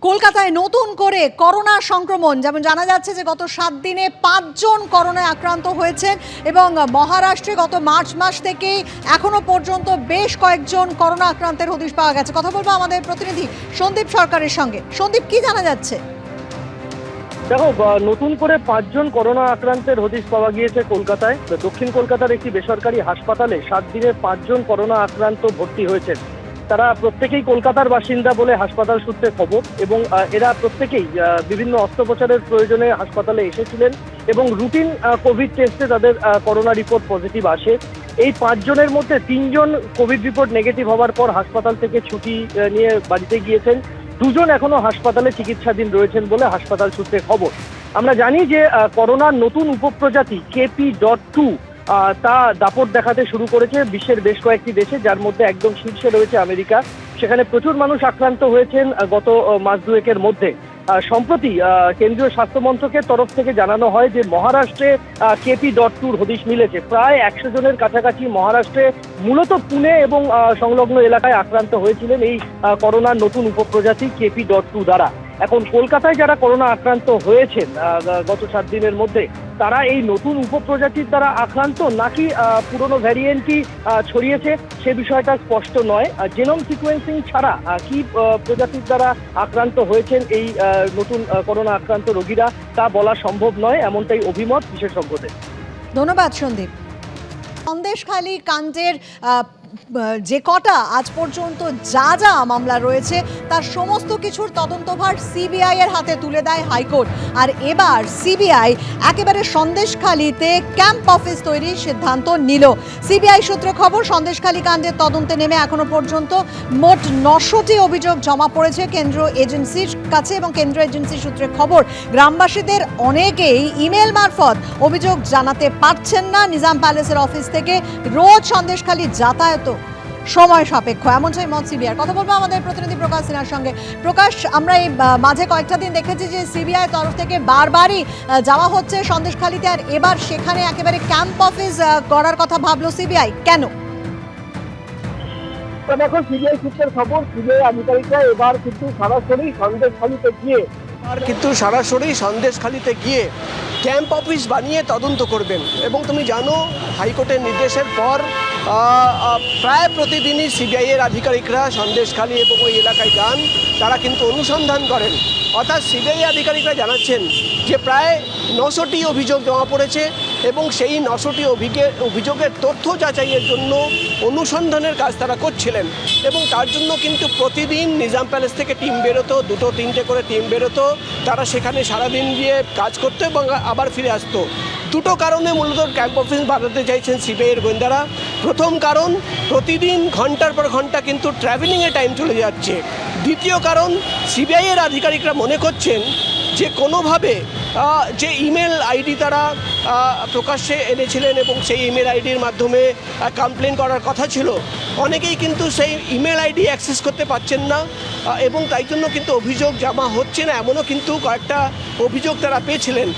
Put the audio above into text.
কলকাতায় নতুন করে করোনা সংক্রমণ, যেমন জানা যাচ্ছে যে গত 7 দিনে 5 জন করোনায় আক্রান্ত হয়েছেন এবং মহারাষ্ট্রে গত মার্চ মাস থেকেই এখনো পর্যন্ত বেশ কয়েকজন করোনা আক্রান্তের হদিশ পাওয়া গেছে। কথা বলবো আমাদের প্রতিনিধি সন্দীপ সরকারের সঙ্গে। সন্দীপ, কি জানা যাচ্ছে? দেখো, নতুন করে 5 জন করোনা আক্রান্তের হদিশ পাওয়া গিয়েছে কলকাতায়। দক্ষিণ কলকাতার একটি বেসরকারি হাসপাতালে 7 দিনে 5 জন করোনা আক্রান্ত ভর্তি হয়েছেন। তারা প্রত্যেকেই কলকাতার বাসিন্দা বলে হাসপাতাল সূত্রে খবর, এবং এরা প্রত্যেকেই বিভিন্ন অস্ত্রোপচারের প্রয়োজনে হাসপাতালে এসেছিলেন এবং রুটিন কোভিড টেস্টে তাদের করোনা রিপোর্ট পজিটিভ আসে। এই 5 জনের মধ্যে 3 জন কোভিড রিপোর্ট নেগেটিভ হওয়ার পর হাসপাতাল থেকে ছুটি নিয়ে বাড়িতে গিয়েছেন। 2 জন এখনো হাসপাতালে চিকিৎসাধীন রয়েছেন বলে হাসপাতাল সূত্রে খবর। আমরা জানি যে করোনার নতুন উপপ্রজাতি KP.2 তা দাপট দেখাতে শুরু করেছে বিশ্বের বেশ কয়েকটি দেশে, যার মধ্যে একদম শীর্ষে রয়েছে আমেরিকা। সেখানে প্রচুর মানুষ আক্রান্ত হয়েছেন গত মাস দুয়েকের মধ্যে। সম্প্রতি কেন্দ্রীয় স্বাস্থ্য মন্ত্রকের তরফ থেকে জানানো হয় যে মহারাষ্ট্রে KP.2 হদিশ মিলেছে। প্রায় 100 জনের কাছাকাছি মহারাষ্ট্রে, মূলত পুনে এবং সংলগ্ন এলাকায় আক্রান্ত হয়েছিলেন এই করোনার নতুন উপপ্রজাতি KP.2 দ্বারা। এখন কলকাতায় যারা করোনা আক্রান্ত হয়েছেন গত 7 দিনের মধ্যে, তারা এই নতুন উপপ্রজাতির দ্বারা আক্রান্ত নাকি পুরনো ভ্যারিয়েন্টই ছড়িয়েছে সে বিষয়টা স্পষ্ট নয়। জেনোম সিকোয়েন্সিং ছাড়া কি প্রজাতির দ্বারা আক্রান্ত হয়েছেন এই নতুন করোনা আক্রান্ত রোগীরা তা বলা সম্ভব নয়, এমনটাই অভিমত বিশেষজ্ঞদের। ধন্যবাদ সন্দীপ। সন্দেশখালী কাণ্ডের যে কটা আজ পর্যন্ত যা মামলা রয়েছে তার সমস্ত কিছুর তদন্তভার সিবিআই এর হাতে তুলে দেয় হাইকোর্ট। আর এবার সিবিআই একেবারে সন্দেশখালীতে ক্যাম্প অফিস তৈরির সিদ্ধান্ত নিল। সিবিআই সূত্রে খবর, সন্দেশখালী কাণ্ডের তদন্তে নেমে এখনো পর্যন্ত মোট 900টি অভিযোগ জমা পড়েছে কেন্দ্র এজেন্সির কাছে, এবং কেন্দ্র এজেন্সির সূত্রে খবর গ্রামবাসীদের অনেকেই ইমেল মারফত অভিযোগ জানাতে পারছেন না। নিজাম প্যালেসের অফিস থেকে রোজ সন্দেশখালী যাতায়াত সময় সাপেক্ষ, এমনটাই মত সিবিআই। কথা বলবো আমাদের প্রতিনিধি প্রকাশ সিনহার সঙ্গে। প্রকাশ, আমরা এই মাঝে কয়েকটা দিন দেখেছি যে সিবিআই তরফ থেকে বারবারই যাওয়া হচ্ছে সন্দেশখালীতে, আর এবার সেখানে একেবারে ক্যাম্প অফিস করার কথা ভাবলো সিবিআই, কেন? দেখো, সিবিআই সূত্রের খবর, সিবিআই আধিকারিকরা এবার কিন্তু সন্দেশখালীতে গিয়ে ক্যাম্প অফিস বানিয়ে তদন্ত করবেন। এবং তুমি জানো, হাইকোর্টের নির্দেশের পর প্রায় প্রতিদিনই সিবিআইয়ের আধিকারিকরা সন্দেশখালী এবং ওই এলাকায় যান, তারা কিন্তু অনুসন্ধান করেন। অর্থাৎ সিবিআই আধিকারিকরা জানাচ্ছেন যে প্রায় 900টি অভিযোগ জমা পড়েছে এবং সেই 900টি অভিযোগের তথ্য যাচাইয়ের জন্য অনুসন্ধানের কাজ তারা করছিলেন। এবং তার জন্য কিন্তু প্রতিদিন নিজাম প্যালেস থেকে টিম বেরোতো, 2-3টে করে টিম বেরোতো। তারা সেখানে সারাদিন গিয়ে কাজ করতো এবং আবার ফিরে আসতো। দুটো কারণে মূলত ক্যাম্প অফিস বানাতে চাইছেন সিবিআইয়ের গোয়েন্দারা। প্রথম কারণ, প্রতিদিন ঘন্টার পর ঘন্টা কিন্তু ট্রাভেলিংয়ে টাইম চলে যাচ্ছে। দ্বিতীয় কারণ, সিবিআইয়ের আধিকারিকরা মনে করছেন যে কোনোভাবে যে ইমেল আইডি তারা প্রকাশ্যে এনেছিলেন এবং সেই ইমেল আইডির মাধ্যমে কমপ্লেন করার কথা ছিল, অনেকেই কিন্তু সেই ইমেল আইডি অ্যাক্সেস করতে পারছেন না এবং তাই জন্য কিন্তু অভিযোগ জমা হচ্ছে না, এমনও কিন্তু কয়েকটা অভিযোগ তারা পেয়েছিলেন।